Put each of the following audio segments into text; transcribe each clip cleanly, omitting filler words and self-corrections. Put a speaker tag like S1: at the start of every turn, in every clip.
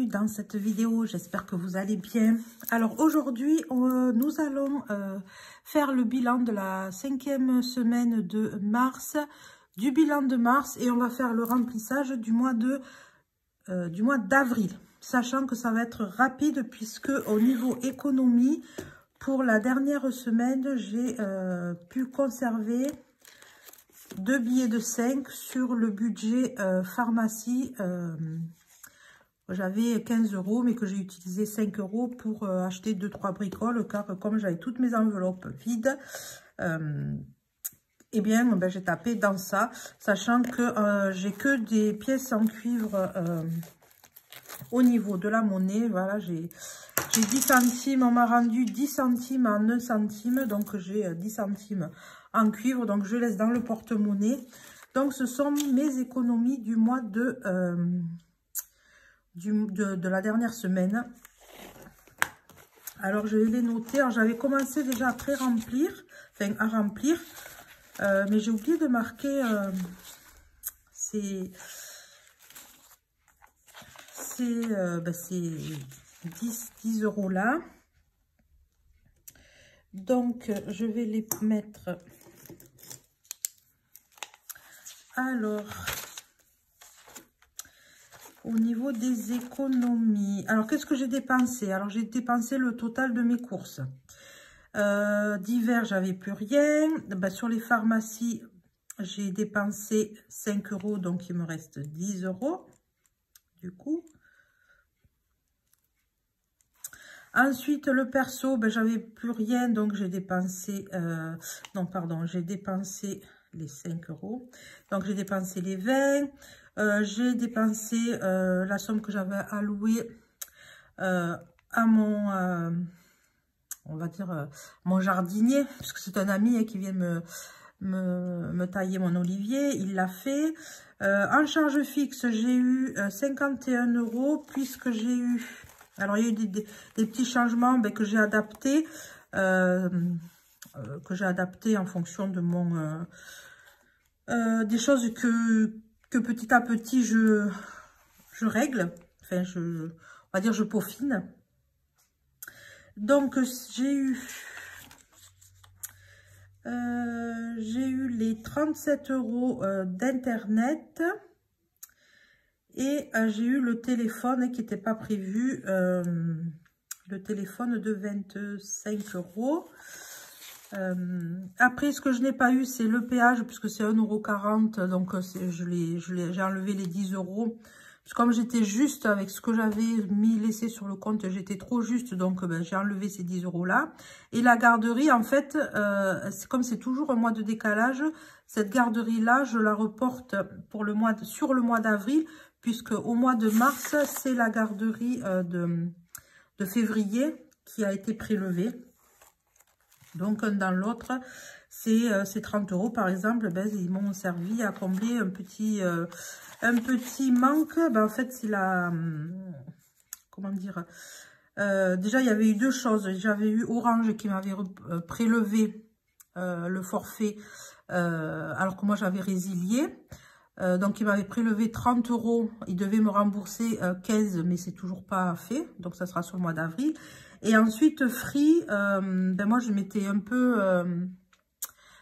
S1: bienvenue dans cette vidéo, j'espère que vous allez bien. Alors aujourd'hui, nous allons faire le bilan de la 5e semaine de mars, du bilan de mars, et on va faire le remplissage du mois d'avril, sachant que ça va être rapide puisque au niveau économie, pour la dernière semaine, j'ai pu conserver 2 billets de 5 sur le budget pharmacie. J'avais 15 €, mais que j'ai utilisé 5 € pour acheter 2-3 bricoles, car comme j'avais toutes mes enveloppes vides, eh bien, j'ai tapé dans ça, sachant que j'ai que des pièces en cuivre au niveau de la monnaie. Voilà, j'ai 10 centimes, on m'a rendu 10 centimes en 1 centime, donc j'ai 10 centimes en cuivre, donc je laisse dans le porte-monnaie. Donc ce sont mes économies du mois de la dernière semaine. Alors je vais les noter. Alors j'avais commencé déjà à pré-remplir, enfin à remplir, mais j'ai oublié de marquer ces 10 € là. Donc je vais les mettre. Alors, au niveau des économies, alors qu'est-ce que j'ai dépensé? Alors j'ai dépensé le total de mes courses. D'hiver, j'avais plus rien. Sur les pharmacies, j'ai dépensé 5 €, donc il me reste 10 € du coup. Ensuite, le perso, j'avais plus rien, donc j'ai dépensé, j'ai dépensé les 5 €. Donc j'ai dépensé les 20. J'ai dépensé la somme que j'avais allouée à mon, on va dire, mon jardinier, puisque c'est un ami qui vient me tailler mon olivier. Il l'a fait. En charge fixe, j'ai eu 51 €, puisque j'ai eu... Alors, il y a eu des petits changements que j'ai adaptés. En fonction de mon... des choses que petit à petit je règle, enfin on va dire je peaufine. Donc j'ai eu les 37 € d'internet, et j'ai eu le téléphone qui n'était pas prévu, le téléphone de 25 €. Après, ce que je n'ai pas eu, c'est le péage, puisque c'est 1,40 €. Donc, j'ai enlevé les 10 €. Parce que comme j'étais juste avec ce que j'avais laissé sur le compte, j'étais trop juste. Donc, j'ai enlevé ces 10 € là. Et la garderie, en fait, comme c'est toujours un mois de décalage, cette garderie-là, je la reporte pour sur le mois d'avril, puisque au mois de mars, c'est la garderie de février qui a été prélevée. Donc, un dans l'autre, c'est 30 € par exemple. Ils m'ont servi à combler un petit manque. En fait, c'est la... comment dire, déjà, il y avait eu deux choses. J'avais eu Orange qui m'avait prélevé le forfait, alors que moi, j'avais résilié. Donc, il m'avait prélevé 30 €. Il devait me rembourser 15, mais c'est toujours pas fait. Donc, ça sera sur le mois d'avril. Et ensuite, Free, moi, je m'étais un peu...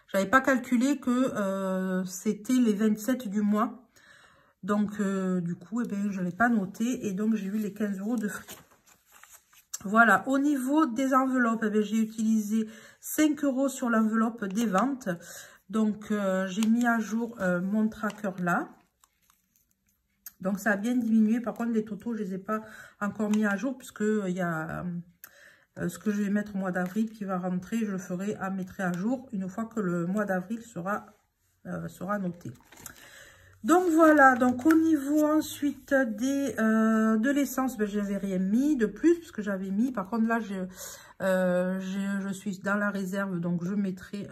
S1: j'avais pas calculé que c'était les 27 du mois. Donc, du coup, je ne l'ai pas noté. Et donc, j'ai eu les 15 € de Free. Voilà. Au niveau des enveloppes, j'ai utilisé 5 € sur l'enveloppe des ventes. Donc, j'ai mis à jour mon tracker là. Donc, ça a bien diminué. Par contre, les totaux, je ne les ai pas encore mis à jour, puisque il y a... ce que je vais mettre au mois d'avril qui va rentrer, je le ferai à mettre à jour une fois que le mois d'avril sera noté. Donc voilà, donc au niveau ensuite de l'essence, je n'avais rien mis de plus, puisque j'avais mis, par contre là je suis dans la réserve, donc je mettrai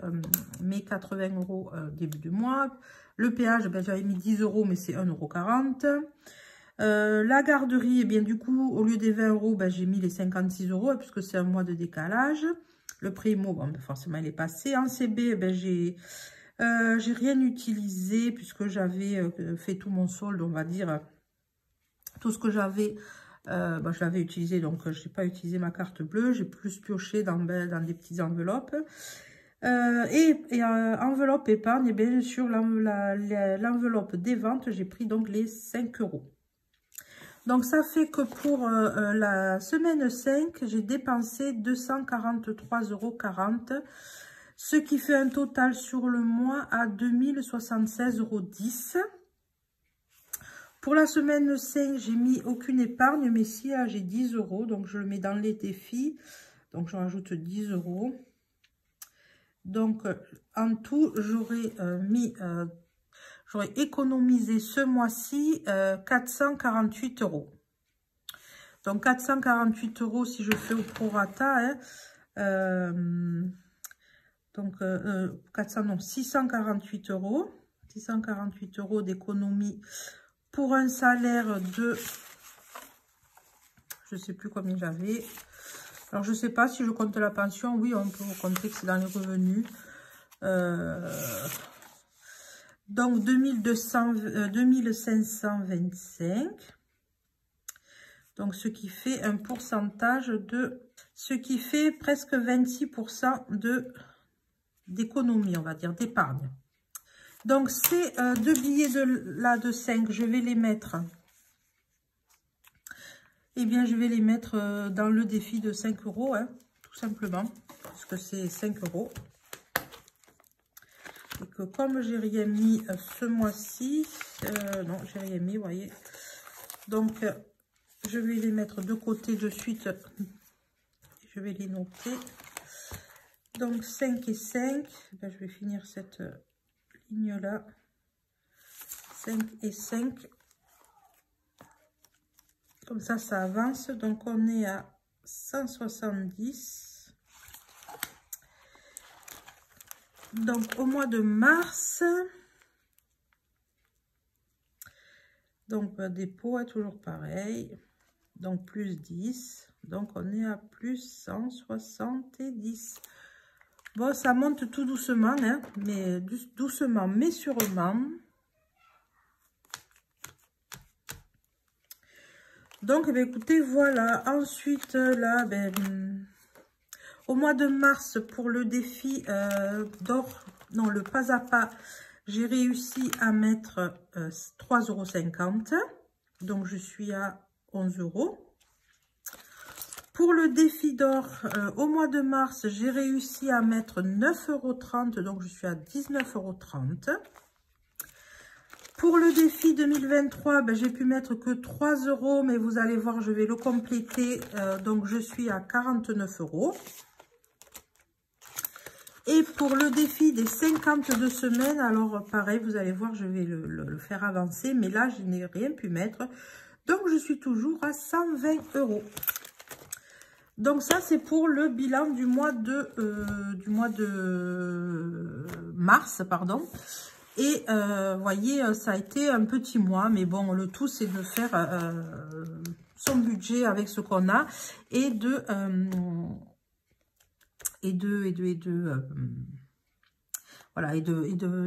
S1: mes 80 € début du mois. Le péage, j'avais mis 10 €, mais c'est 1,40 €. La garderie, du coup, au lieu des 20 €, j'ai mis les 56 €, puisque c'est un mois de décalage. Le primo, forcément, il est passé. En CB, j'ai rien utilisé, puisque j'avais fait tout mon solde, on va dire, tout ce que j'avais je l'avais utilisé, donc je n'ai pas utilisé ma carte bleue. J'ai plus pioché dans des petites enveloppes. Enveloppe épargne, et bien sûr l'enveloppe des ventes, j'ai pris donc les 5 €. Donc ça fait que pour la semaine 5, j'ai dépensé 243,40 €, ce qui fait un total sur le mois à 2076,10 €. Pour la semaine 5, j'ai mis aucune épargne, mais si là j'ai 10 €, donc je le mets dans les défis, donc je rajoute 10 €. Donc, en tout, j'aurais économisé ce mois-ci 448 €. Donc, 448 € si je fais au prorata. Hein, 648 €. 648 € d'économie pour un salaire de... Je ne sais plus combien j'avais. Alors, je ne sais pas si je compte la pension. Oui, on peut compter que c'est dans les revenus. Donc, 2525. Donc, ce qui fait un pourcentage de... Ce qui fait presque 26% d'économie, on va dire, d'épargne. Donc, ces deux billets de 5, je vais les mettre... Eh bien, je vais les mettre dans le défi de 5 €, hein, tout simplement, parce que c'est 5 €. Et que comme j'ai rien mis ce mois-ci, non, j'ai rien mis, vous voyez. Donc, je vais les mettre de côté de suite. Je vais les noter. Donc, 5 et 5. Ben, je vais finir cette ligne-là. 5 et 5. Comme ça, ça avance. Donc, on est à 170. Donc, au mois de mars, donc, dépôt est toujours pareil. Donc, plus 10. Donc, on est à plus 170. Bon, ça monte tout doucement, hein, mais doucement, mais sûrement. Donc, eh bien, écoutez, voilà. Ensuite, là, au mois de mars, pour le défi d'or, non, le pas à pas, j'ai réussi à mettre 3,50 €. Donc, je suis à 11 €. Pour le défi d'or, au mois de mars, j'ai réussi à mettre 9,30 €. Donc, je suis à 19,30 €. Pour le défi 2023, j'ai pu mettre que 3 €, mais vous allez voir, je vais le compléter. Donc, je suis à 49 €. Et pour le défi des 52 semaines, alors pareil, vous allez voir, je vais le faire avancer. Mais là, je n'ai rien pu mettre. Donc, je suis toujours à 120 €. Donc, ça, c'est pour le bilan du mois de mars, pardon. Et voyez, ça a été un petit mois, mais bon, le tout c'est de faire son budget avec ce qu'on a et de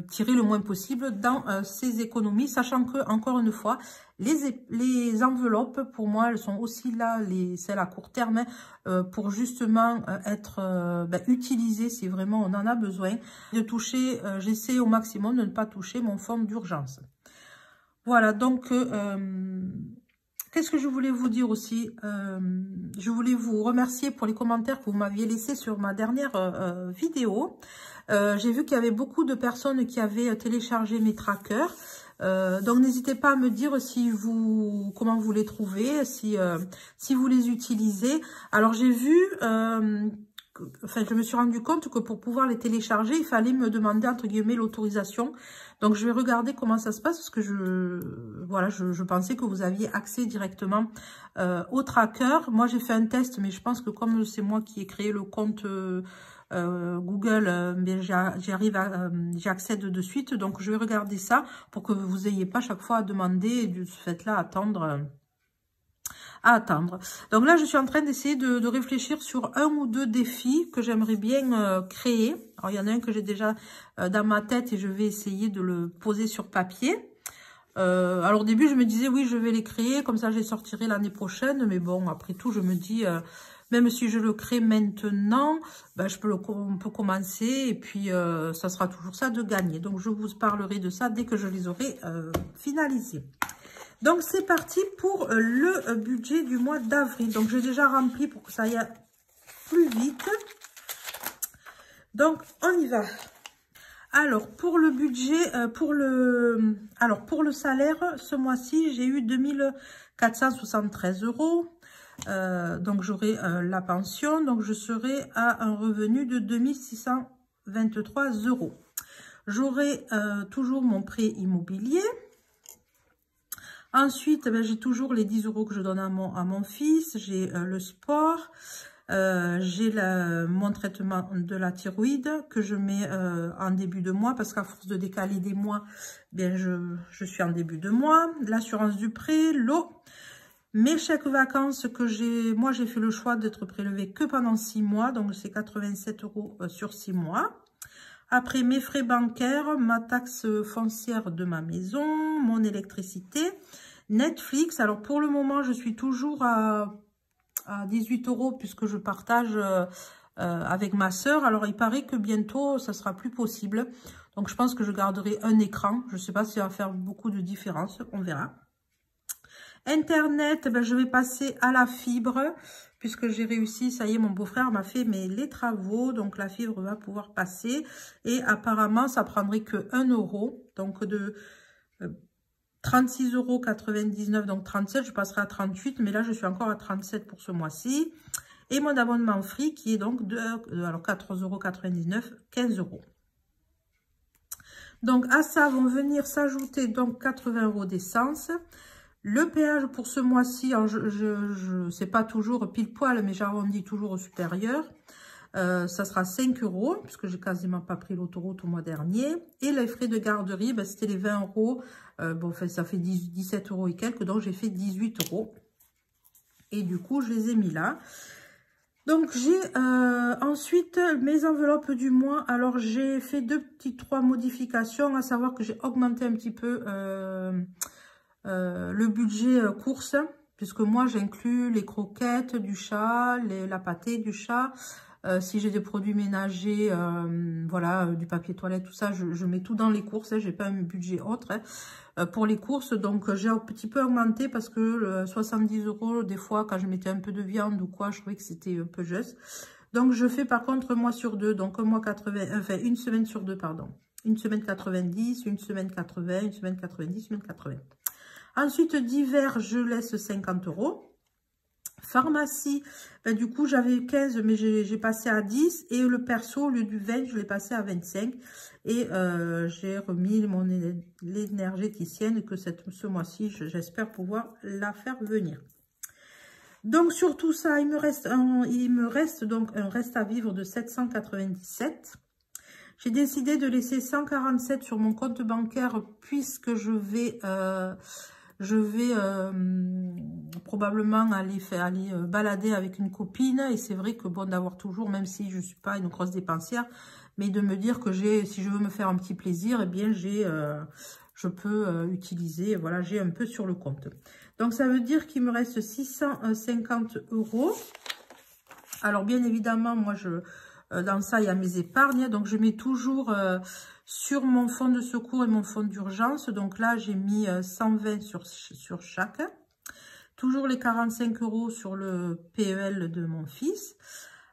S1: tirer le moins possible dans ces économies, sachant que, encore une fois, les enveloppes, pour moi, elles sont aussi là, celles à court terme, pour justement être utilisées si vraiment on en a besoin. De toucher, j'essaie au maximum de ne pas toucher mon fonds d'urgence. Voilà, donc... qu'est-ce que je voulais vous dire aussi? Je voulais vous remercier pour les commentaires que vous m'aviez laissés sur ma dernière vidéo. J'ai vu qu'il y avait beaucoup de personnes qui avaient téléchargé mes trackers. Donc, n'hésitez pas à me dire comment vous les trouvez, si vous les utilisez. Alors, j'ai vu... je me suis rendu compte que pour pouvoir les télécharger, il fallait me demander, entre guillemets, l'autorisation. Donc, je vais regarder comment ça se passe, parce que je pensais que vous aviez accès directement au tracker. Moi, j'ai fait un test, mais je pense que comme c'est moi qui ai créé le compte Google, j'accède de suite. Donc, je vais regarder ça pour que vous n'ayez pas chaque fois à demander et de ce fait-là à attendre. Donc là, je suis en train d'essayer de réfléchir sur un ou deux défis que j'aimerais bien créer. Alors, il y en a un que j'ai déjà dans ma tête et je vais essayer de le poser sur papier. Alors au début, je me disais, oui, je vais les créer, comme ça je les sortirai l'année prochaine. Mais bon, après tout, je me dis, même si je le crée maintenant, ben, on peut commencer et puis ça sera toujours ça de gagner. Donc je vous parlerai de ça dès que je les aurai finalisés. Donc c'est parti pour le budget du mois d'avril. Donc j'ai déjà rempli pour que ça aille plus vite. Donc on y va. Alors pour le budget, pour le salaire, ce mois-ci, j'ai eu 2473 €. Donc j'aurai la pension, donc je serai à un revenu de 2623 €. J'aurai toujours mon prêt immobilier. Ensuite, ben, j'ai toujours les 10 € que je donne à mon fils. J'ai le sport. J'ai mon traitement de la thyroïde que je mets en début de mois parce qu'à force de décaler des mois, bien je suis en début de mois. L'assurance du prêt, l'eau. Mes chèques vacances que moi j'ai fait le choix d'être prélevé que pendant 6 mois. Donc c'est 87 € sur 6 mois. Après mes frais bancaires, ma taxe foncière de ma maison, mon électricité, Netflix. Alors pour le moment je suis toujours à 18 € puisque je partage avec ma soeur. Alors il paraît que bientôt ça sera plus possible. Donc je pense que je garderai un écran. Je ne sais pas si ça va faire beaucoup de différence. On verra. Internet, ben, je vais passer à la fibre puisque j'ai réussi. Ça y est, mon beau-frère m'a fait les travaux. Donc la fibre va pouvoir passer. Et apparemment ça prendrait que 1 €. Donc de 36,99 €, donc 37, je passerai à 38, mais là je suis encore à 37 pour ce mois-ci. Et mon abonnement free qui est donc de alors 4,99 €, 15 €. Donc à ça vont venir s'ajouter donc 80 € d'essence. Le péage pour ce mois-ci, je sais pas toujours pile poil, mais j'arrondis toujours au supérieur. Ça sera 5 € puisque j'ai quasiment pas pris l'autoroute au mois dernier. Et les frais de garderie, ben, c'était les 20 €. Bon, enfin, ça fait 17 € et quelques, donc j'ai fait 18 €. Et du coup, je les ai mis là. Donc, j'ai ensuite mes enveloppes du mois. Alors, j'ai fait trois modifications, à savoir que j'ai augmenté un petit peu le budget courses, puisque moi, j'inclus les croquettes du chat, la pâtée du chat. Si j'ai des produits ménagers, voilà, du papier toilette, tout ça, je mets tout dans les courses. Hein, j'ai pas un budget autre pour les courses. Donc, j'ai un petit peu augmenté parce que 70 €, des fois, quand je mettais un peu de viande ou quoi, je trouvais que c'était un peu juste. Donc, je fais par contre un mois sur deux. Donc, un mois 80, enfin, une semaine sur deux, pardon. Une semaine 90, une semaine 80, une semaine 90, une semaine 80. Ensuite, d'hiver, je laisse 50 €. Pharmacie, ben, du coup, j'avais 15, mais j'ai passé à 10. Et le perso, au lieu du 20, je l'ai passé à 25. Et j'ai remis l'énergéticienne que ce mois-ci, j'espère pouvoir la faire venir. Donc, sur tout ça, il me reste donc un reste à vivre de 797. J'ai décidé de laisser 147 sur mon compte bancaire puisque je vais probablement aller balader avec une copine. Et c'est vrai que bon, d'avoir toujours, même si je ne suis pas une grosse dépensière, mais de me dire que si je veux me faire un petit plaisir, eh bien je peux utiliser, voilà, j'ai un peu sur le compte. Donc ça veut dire qu'il me reste 650 €. Alors bien évidemment, moi dans ça il y a mes épargnes, donc je mets toujours sur mon fonds de secours et mon fonds d'urgence. Donc là, j'ai mis 120 sur chaque. Toujours les 45 € sur le PEL de mon fils.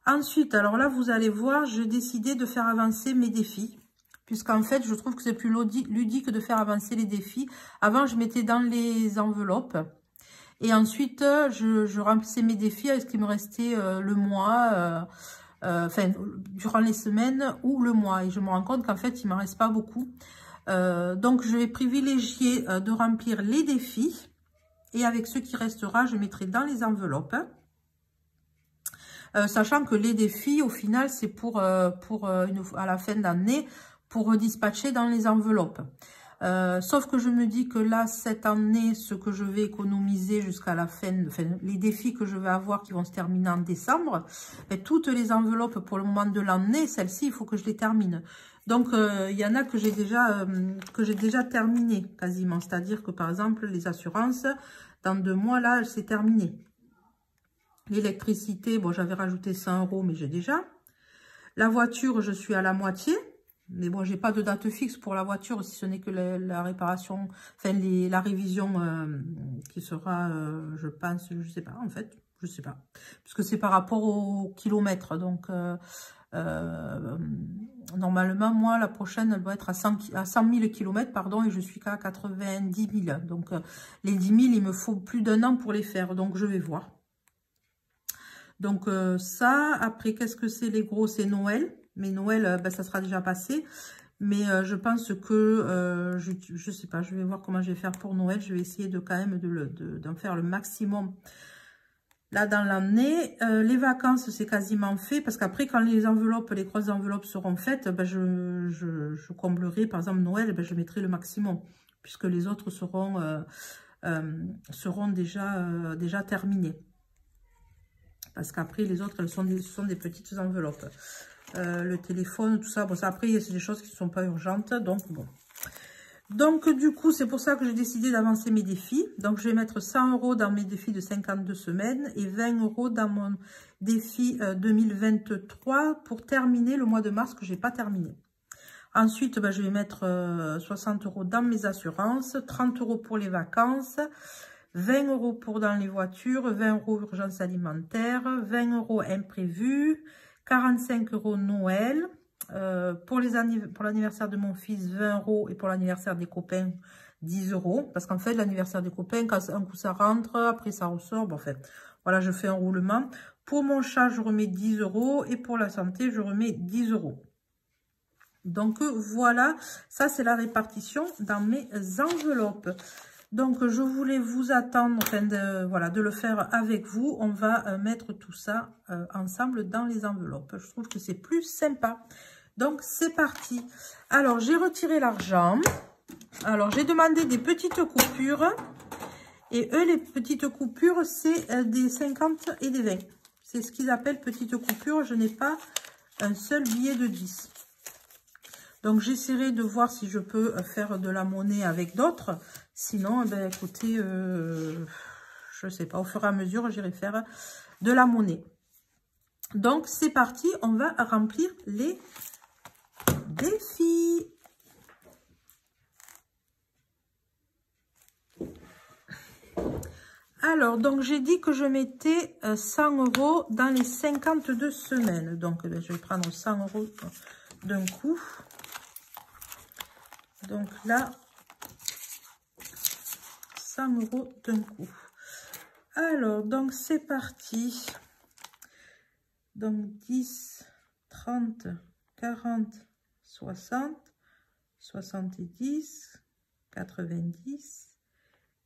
S1: Ensuite, alors là, vous allez voir, j'ai décidé de faire avancer mes défis. Puisqu'en fait, je trouve que c'est plus ludique de faire avancer les défis. Avant, je mettais dans les enveloppes. Et ensuite, je remplissais mes défis avec ce qui me restait le mois... enfin, durant les semaines ou le mois. Et je me rends compte qu'en fait, il ne m'en reste pas beaucoup. Donc, je vais privilégier de remplir les défis. Et avec ce qui restera, je mettrai dans les enveloppes. Sachant que les défis, au final, c'est à la fin d'année, pour dispatcher dans les enveloppes. Sauf que je me dis que là, cette année, ce que je vais économiser jusqu'à la fin, enfin, les défis que je vais avoir qui vont se terminer en décembre, ben, toutes les enveloppes pour le moment de l'année, celles-ci, il faut que je les termine. Donc, il y en a que j'ai déjà terminé quasiment. C'est-à-dire que, par exemple, les assurances, dans 2 mois, là, c'est terminé. L'électricité, bon, j'avais rajouté 100 €, mais j'ai déjà. La voiture, je suis à la moitié. Mais bon, j'ai pas de date fixe pour la voiture, si ce n'est que la réparation, enfin, la révision qui sera, je pense, je sais pas, en fait. Je sais pas. Puisque c'est par rapport au kilomètre. Donc, normalement, moi, la prochaine, elle doit être à 100 000 km, pardon, et je suis qu'à 90 000. Donc, les 10 000, il me faut plus d'1 an pour les faire. Donc, je vais voir. Donc, ça, après, qu'est-ce que c'est les gros? C'est Noël. Mais Noël, ben, ça sera déjà passé. Mais je pense que, je sais pas, je vais voir comment je vais faire pour Noël. Je vais essayer de quand même d'en faire le maximum. Là, dans l'année, les vacances, c'est quasiment fait. Parce qu'après, quand les grosses enveloppes seront faites, ben, je comblerai, par exemple, Noël, ben, je mettrai le maximum. Puisque les autres seront déjà terminées. Parce qu'après, les autres, ce sont des petites enveloppes. Le téléphone, tout ça. Bon, ça, après, c'est des choses qui ne sont pas urgentes. Donc, bon. Donc, du coup, c'est pour ça que j'ai décidé d'avancer mes défis. Donc, je vais mettre 100 € dans mes défis de 52 semaines et 20 € dans mon défi 2023 pour terminer le mois de mars que je n'ai pas terminé. Ensuite, ben, je vais mettre 60 € dans mes assurances, 30 € pour les vacances, 20 € pour dans les voitures, 20 € urgence alimentaire, 20 € imprévus, 45 € Noël. Pour l'anniversaire de mon fils, 20 € et pour l'anniversaire des copains, 10 €. Parce qu'en fait, l'anniversaire des copains, quand un coup ça rentre, après ça ressort. Bon, en fait, voilà, je fais un roulement. Pour mon chat, je remets 10 € et pour la santé, je remets 10 €. Donc, voilà, ça c'est la répartition dans mes enveloppes. Donc, je voulais vous attendre, enfin, de le faire avec vous. On va mettre tout ça ensemble dans les enveloppes. Je trouve que c'est plus sympa. Donc, c'est parti. Alors, j'ai retiré l'argent. Alors, j'ai demandé des petites coupures. Et eux, les petites coupures, c'est des 50 et des 20. C'est ce qu'ils appellent petites coupures. Je n'ai pas un seul billet de 10. Donc, j'essaierai de voir si je peux faire de la monnaie avec d'autres. Sinon, ben, écoutez, je ne sais pas, au fur et à mesure, j'irai faire de la monnaie. Donc, c'est parti, on va remplir les défis. Alors, donc, j'ai dit que je mettais 100 € dans les 52 semaines. Donc, ben, je vais prendre 100 € d'un coup. Donc là, 100 € d'un coup. Alors, donc c'est parti. Donc 10, 30, 40, 60, 70, 90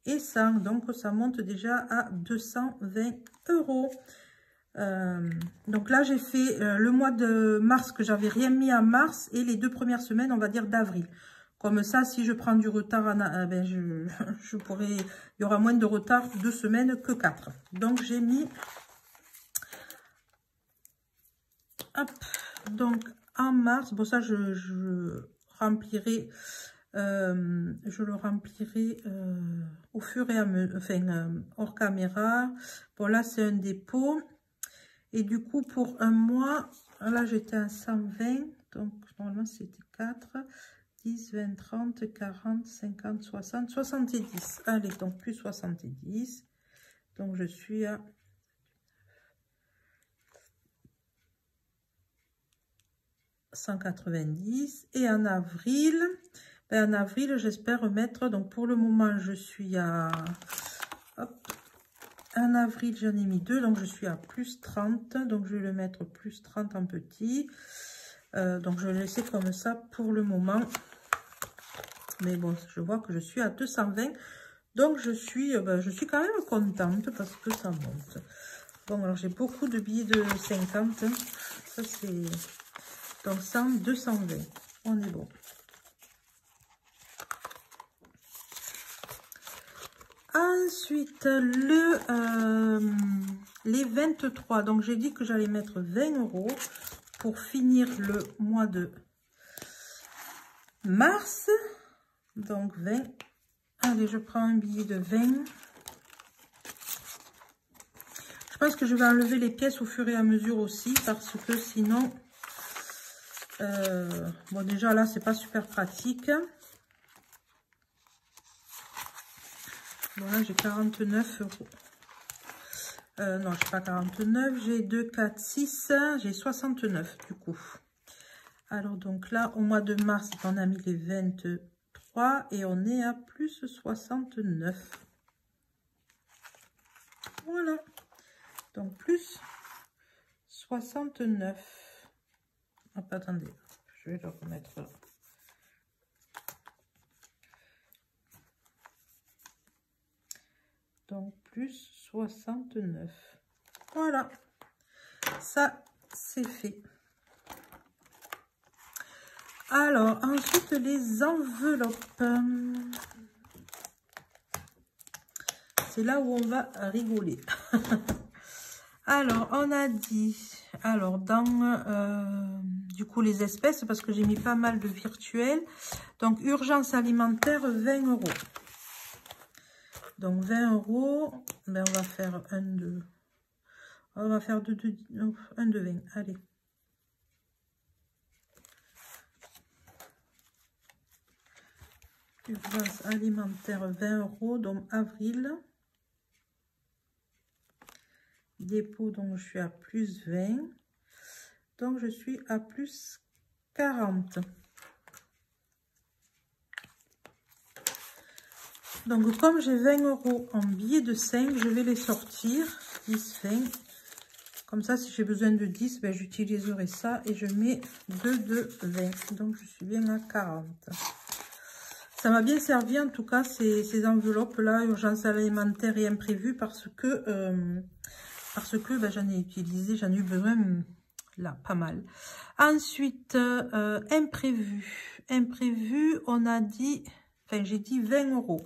S1: et 100. Donc ça monte déjà à 220 €. Donc là, j'ai fait le mois de mars que j'avais rien mis en mars et les 2 premières semaines, on va dire d'avril. Comme ça, si je prends du retard, ben je pourrais, il y aura moins de retard 2 semaines que 4. Donc, j'ai mis, hop, donc en mars, bon ça, je remplirai, je le remplirai au fur et à mesure, enfin, hors caméra. Bon, là, c'est un dépôt. Et du coup, pour un mois, là, j'étais à 120, donc normalement, c'était 4. 10, 20, 30, 40, 50, 60, 70. Allez, donc plus 70. Donc, je suis à 190. Et en avril, ben en avril, j'espère remettre. Donc, pour le moment, je suis à... Hop, en avril, j'en ai mis 2. Donc, je suis à plus 30. Donc, je vais le mettre plus 30 en petit. Donc, je vais laisser comme ça pour le moment. Mais bon, je vois que je suis à 220. Donc, je suis quand même contente parce que ça monte. Bon, alors, j'ai beaucoup de billets de 50. Ça, c'est... Donc, 100, 220. On est bon. Ensuite, les 23. Donc, j'ai dit que j'allais mettre 20 € pour finir le mois de mars. Donc, 20. Allez, je prends un billet de 20. Je pense que je vais enlever les pièces au fur et à mesure aussi, parce que sinon... bon, déjà, là, c'est pas super pratique. Voilà, j'ai 49 €. Non, je n'ai pas 49. J'ai 2, 4, 6. J'ai 69 du coup. Alors, donc là, au mois de mars, on a mis les 23 et on est à plus 69. Voilà. Donc, plus 69. Hop, attendez. Je vais le remettre là. Donc, plus 69. Voilà. Ça, c'est fait. Alors, ensuite, les enveloppes. C'est là où on va rigoler. Alors, on a dit... Alors, dans, du coup, les espèces, parce que j'ai mis pas mal de virtuels. Donc, urgence alimentaire, 20 €. Donc 20 €, ben on va faire un de... On va faire un de 20, allez. Urgence alimentaire 20 €, donc avril. Dépôt, donc je suis à plus 20. Donc je suis à plus 40. Donc, comme j'ai 20 € en billets de 5, je vais les sortir. 10, 20. Comme ça, si j'ai besoin de 10, ben, j'utiliserai ça et je mets 2 de 20. Donc, je suis bien à 40. Ça m'a bien servi, en tout cas, ces enveloppes-là, urgence alimentaire et imprévu, parce que ben, j'en ai utilisé, j'en ai eu besoin, là, pas mal. Ensuite, imprévu. Imprévu, on a dit... Enfin, j'ai dit 20 €.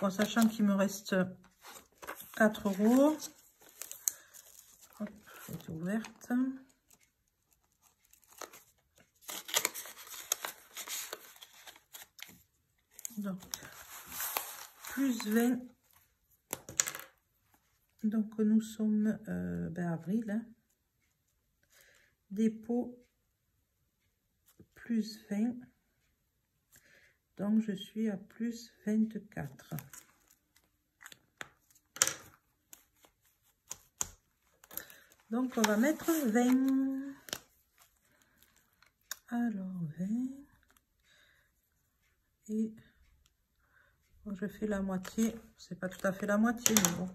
S1: Bon, sachant qu'il me reste 4 €. Hop, c'est ouverte. Donc, plus 20. Donc, nous sommes ben, avril. Hein. Dépôt, plus 20. Donc, je suis à plus 24. Donc, on va mettre 20. Alors, 20. Et bon, je fais la moitié. C'est pas tout à fait la moitié, mais bon.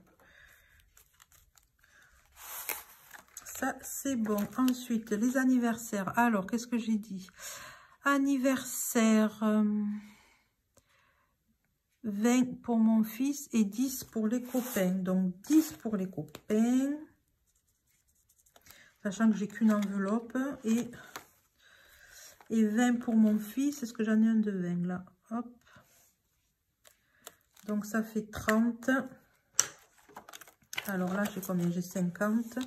S1: Ça, c'est bon. Ensuite, les anniversaires. Alors, qu'est-ce que j'ai dit? Anniversaire... 20 pour mon fils et 10 pour les copains. Donc 10 pour les copains. Sachant que j'ai qu'une enveloppe. Et 20 pour mon fils. Est-ce que j'en ai un de 20 là? Hop. Donc ça fait 30. Alors là, j'ai combien? J'ai 50.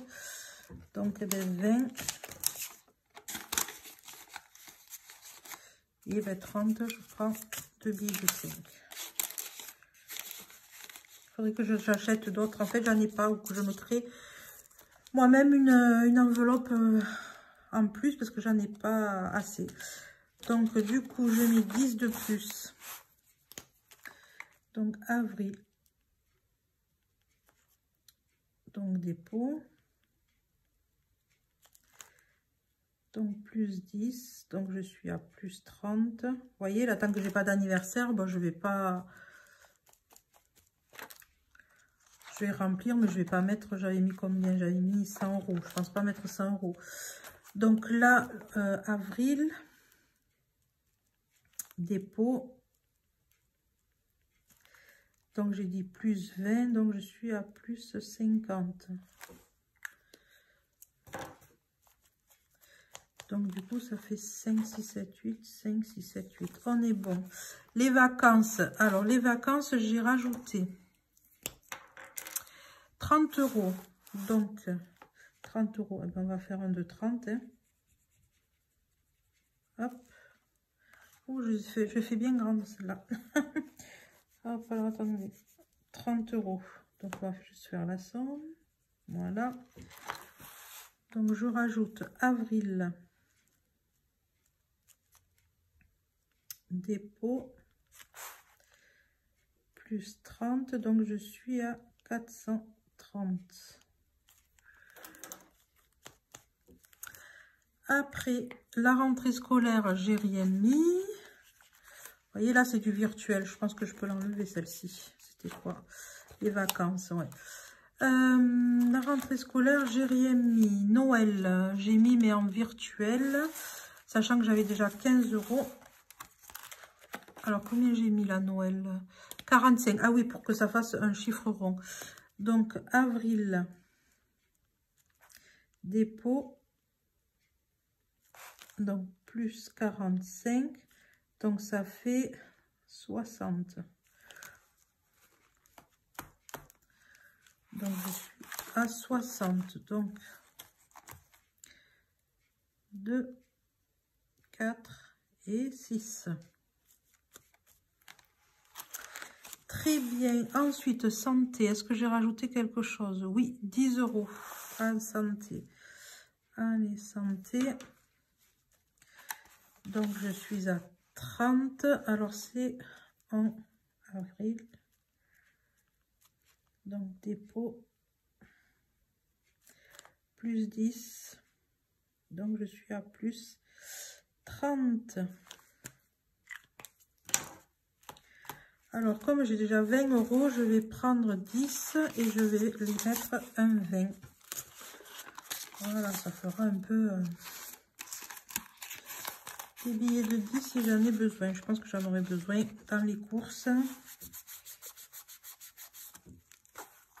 S1: Donc 20. Et 30, je prends 2 billes de 5. Il faudrait que j'achète d'autres. En fait, j'en ai pas, ou que je me crée moi-même une enveloppe en plus parce que j'en ai pas assez. Donc, du coup, je mets 10 de plus. Donc, avril. Donc, dépôt. Donc, plus 10. Donc, je suis à plus 30. Vous voyez, là, tant que j'ai pas d'anniversaire, bon, je vais pas... Je vais remplir, mais je vais pas mettre, j'avais mis combien? J'avais mis 100 €. Je pense pas mettre 100 €. Donc là, avril, dépôt. Donc j'ai dit plus 20, donc je suis à plus 50. Donc du coup, ça fait 5, 6, 7, 8, 5, 6, 7, 8. On est bon. Les vacances. Alors les vacances, j'ai rajouté 30 euros. Donc, 30 euros. Eh ben, on va faire un de 30. Hein. Hop. Oh, je fais bien grande celle-là. Hop, alors attendez. 30 euros. Donc, on va juste faire la somme. Voilà. Donc, je rajoute avril. Dépôt. Plus 30. Donc, je suis à 430. Après, la rentrée scolaire, j'ai rien mis. Vous voyez, là, c'est du virtuel. Je pense que je peux l'enlever, celle-ci. C'était quoi? Les vacances, ouais. La rentrée scolaire, j'ai rien mis. Noël, j'ai mis, mais en virtuel. Sachant que j'avais déjà 15 euros. Alors, combien j'ai mis la Noël? 45. Ah oui, pour que ça fasse un chiffre rond. Donc, avril, dépôt. Donc, plus 45. Donc, ça fait 60. Donc, je suis à 60. Donc, 2, 4 et 6. Très bien. Ensuite, santé. Est-ce que j'ai rajouté quelque chose? Oui, 10 euros. En santé. Allez, santé. Donc, je suis à 30. Alors, c'est en avril. Donc, dépôt. Plus 10. Donc, je suis à plus 30. Alors, comme j'ai déjà 20 euros, je vais prendre 10 et je vais les mettre un 20. Voilà, ça fera un peu... des billets de 10 si j'en ai besoin. Je pense que j'en aurai besoin dans les courses.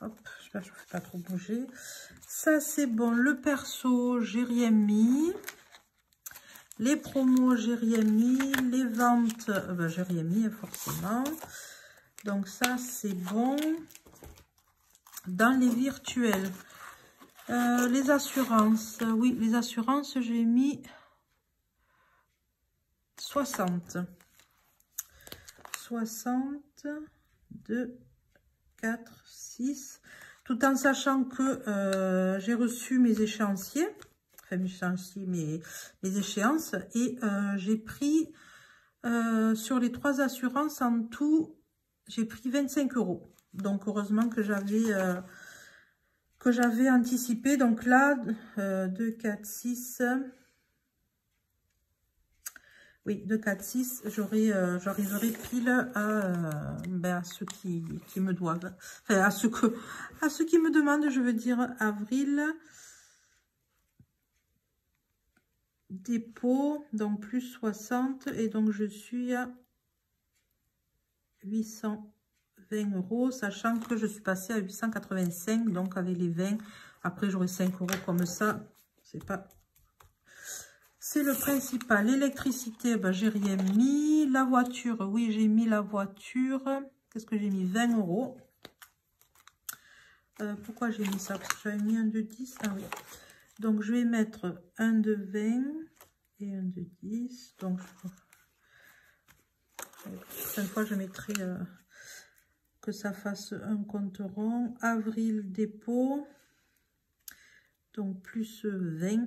S1: Hop, j'espère que je ne fais pas trop bouger. Ça, c'est bon. Le perso, j'ai rien mis. Les promos, j'ai rien mis. Les ventes, ben, j'ai rien mis forcément. Donc ça, c'est bon. Dans les virtuels. Les assurances. Oui, les assurances, j'ai mis 60. 60, 2, 4, 6. Tout en sachant que j'ai reçu mes échéanciers. Enfin, mes échéances. Et j'ai pris, sur les 3 assurances en tout, j'ai pris 25 euros. Donc, heureusement que j'avais anticipé. Donc là, 2, 4, 6... Oui, 2, 4, 6, j'arriverai pile à ceux qui me doivent. Enfin, à ceux qui me demandent, je veux dire, avril. Dépôt, donc plus 60. Et donc, je suis à 820 euros, sachant que je suis passée à 885. Donc, avec les 20, après, j'aurai 5 euros comme ça. C'est pas... C'est le principal. L'électricité, ben, j'ai rien mis. La voiture, oui, j'ai mis la voiture. Qu'est-ce que j'ai mis? 20 euros. Pourquoi j'ai mis ça? Parce que j'avais mis un de 10. Ah oui. Donc, je vais mettre un de 20 et un de 10. Donc, la prochaine fois, je mettrai que ça fasse un compte rond. Avril, dépôt. Donc, plus 20.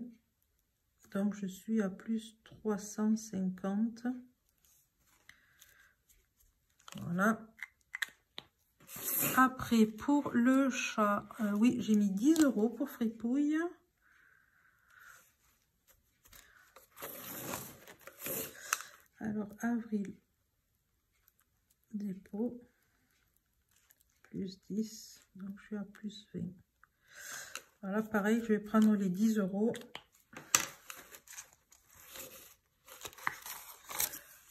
S1: Donc, je suis à plus 350. Voilà. Après, pour le chat, oui, j'ai mis 10 euros pour Fripouille. Alors, avril, dépôt, plus 10. Donc, je suis à plus 20. Voilà, pareil, je vais prendre les 10 euros.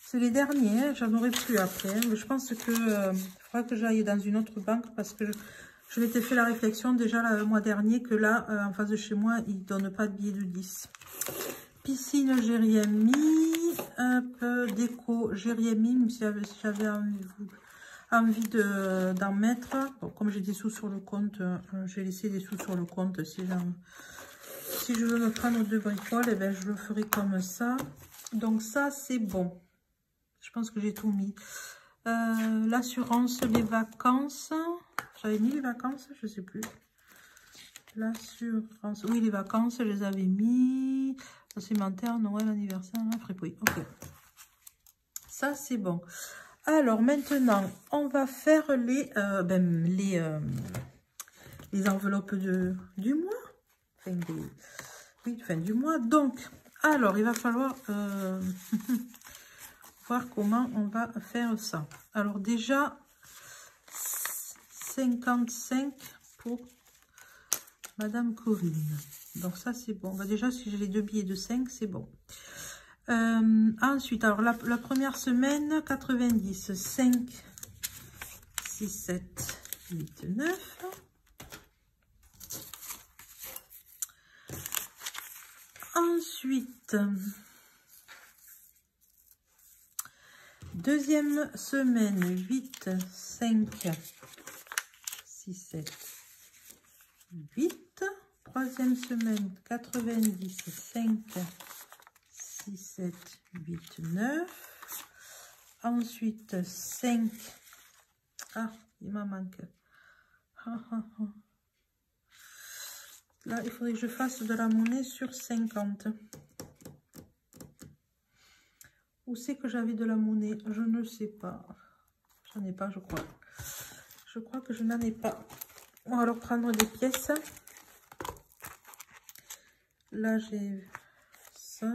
S1: C'est les derniers, hein, j'en aurai plus après. Hein, mais je pense que faudra que j'aille dans une autre banque parce que je m'étais fait la réflexion déjà le mois dernier que là, en face de chez moi, ils ne donnent pas de billets de 10. Piscine, j'ai rien mis. Un peu déco, j'ai rien mis, même si j'avais envie. envie d'en mettre. Bon, comme j'ai des sous sur le compte, j'ai laissé des sous sur le compte. Si je veux me prendre 2 bricoles, eh ben, je le ferai comme ça. Donc ça, c'est bon. Je pense que j'ai tout mis. L'assurance, les vacances. J'avais mis les vacances, je sais plus. L'assurance, oui, les vacances, je les avais mis. Supplémentaire, Noël, anniversaire, oui, ok. Ça, c'est bon. Alors, maintenant, on va faire les enveloppes du mois. Enfin, oui, fin du mois. Donc, alors, il va falloir voir comment on va faire ça. Alors, déjà, 55 pour Madame Corinne. Donc, ça, c'est bon. Bah, déjà, si j'ai les 2 billets de 5, c'est bon. Ensuite, alors la première semaine, 90, 5, 6, 7, 8, 9. Ensuite, deuxième semaine, 8, 5, 6, 7, 8. Troisième semaine, 90, 5, 6, 7, 8, 9. Ensuite, 5. Ah, il m'en manque. Là, il faudrait que je fasse de la monnaie sur 50. Où c'est que j'avais de la monnaie? Je ne sais pas. J'en ai pas, je crois. Je crois que je n'en ai pas. On va alors prendre des pièces. Là, j'ai ça.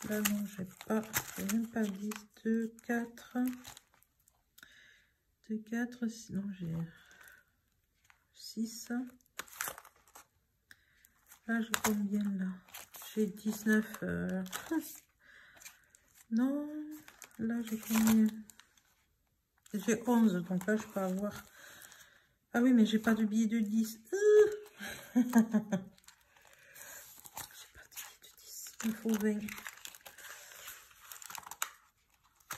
S1: Là, non, j'ai pas. J'ai même pas 10, 2, 4. 2, 4. Sinon, j'ai 6. Là, j'ai combien là? J'ai 19. Non. Là, j'ai combien? J'ai 11. Donc là, je peux avoir. Ah oui, mais j'ai pas de billet de 10. J'ai pas de billet de 10. Il faut 20.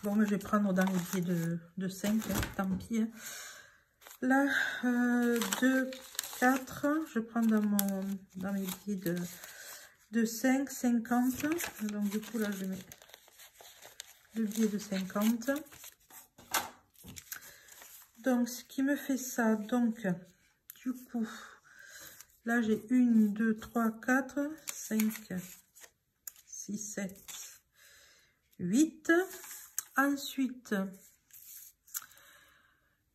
S1: Bon, mais je vais prendre dans les billets de 5. Hein, tant pis. Hein. Là, 2, 4. Je prends dans mes billets de 5, 50. Donc, du coup, là, je mets le billet de 50. Donc, ce qui me fait ça, donc, du coup, là, j'ai 1, 2, 3, 4, 5, 6, 7, 8. Ensuite,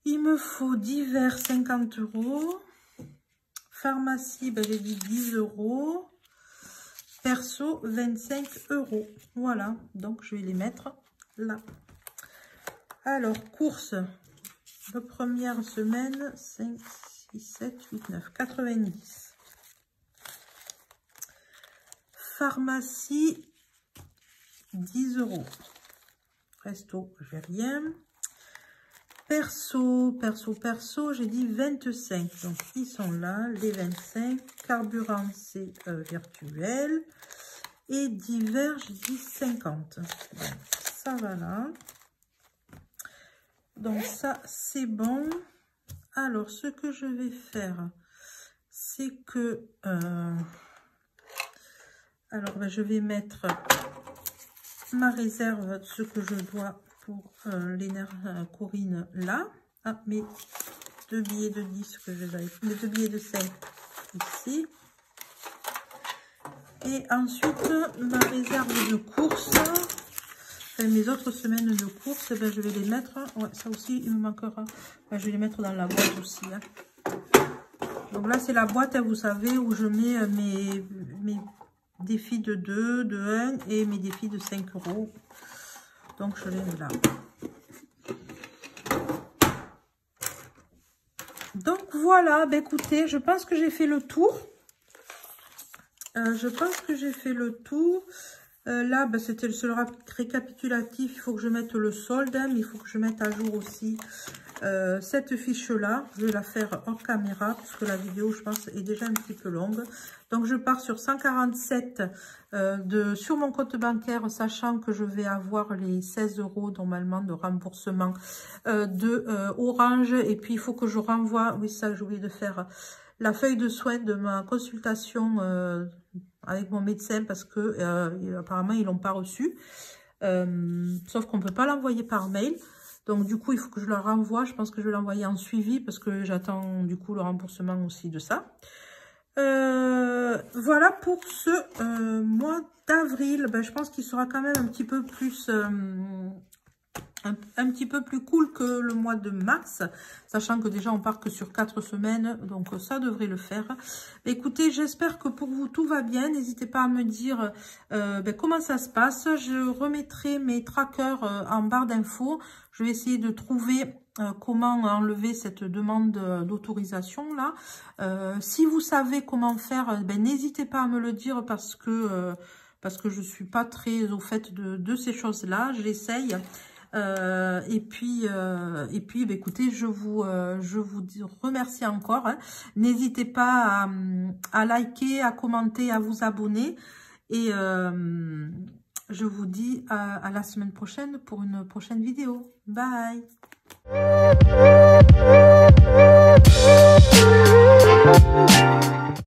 S1: il me faut divers 50 €. Pharmacie, ben, j'ai dit 10 €. Perso, 25 €. Voilà, donc je vais les mettre là. Alors, courses. La première semaine, 5, 6, 7, 8, 9, 90. Pharmacie, 10 €. Resto, j'ai rien. Perso, j'ai dit 25. Donc, ils sont là, les 25. Carburant, c'est virtuel. Et divers, j'ai dit 50. Donc, ça va là. Donc, ça, c'est bon. Alors, ce que je vais faire, c'est que... alors, ben, je vais mettre ma réserve, ce que je dois pour les nerfs Corinne là. Ah, mes 2 billets de 10 que je vais, mes 2 billets de 5 ici. Et ensuite, ma réserve de course, enfin, mes autres semaines de course, ben, je vais les mettre. Ouais, ça aussi, il me manquera. Ben, je vais les mettre dans la boîte aussi. Hein. Donc là, c'est la boîte, hein, vous savez, où je mets mes défis de 2, de 1 et mes défis de 5 €. Donc, je les mets là. Donc, voilà. Ben, écoutez, je pense que j'ai fait le tour. Là, ben, c'était le récapitulatif. Il faut que je mette le solde. Hein, mais il faut que je mette à jour aussi cette fiche-là, je vais la faire hors caméra, puisque la vidéo, je pense, est déjà un petit peu longue. Donc, je pars sur 147 sur mon compte bancaire, sachant que je vais avoir les 16 € normalement de remboursement de Orange. Et puis, il faut que je renvoie, oui, ça, j'ai oublié de faire, la feuille de soins de ma consultation avec mon médecin, parce que apparemment, ils l'ont pas reçu. Sauf qu'on peut pas l'envoyer par mail. Donc, du coup, il faut que je le renvoie. Je pense que je vais l'envoyer en suivi parce que j'attends, du coup, le remboursement aussi de ça. Voilà pour ce mois d'avril. Ben, je pense qu'il sera quand même un petit peu plus... un petit peu plus cool que le mois de mars, sachant que déjà on part que sur 4 semaines, donc ça devrait le faire. Écoutez, j'espère que pour vous tout va bien. N'hésitez pas à me dire comment ça se passe. Je remettrai mes trackers en barre d'infos. Je vais essayer de trouver comment enlever cette demande d'autorisation là. Si vous savez comment faire, n'hésitez pas à me le dire parce que je suis pas très au fait de ces choses là. Je l'essaye. Et puis écoutez, je vous remercie encore. Hein. N'hésitez pas à liker, à commenter, à vous abonner. Et je vous dis à la semaine prochaine pour une prochaine vidéo. Bye!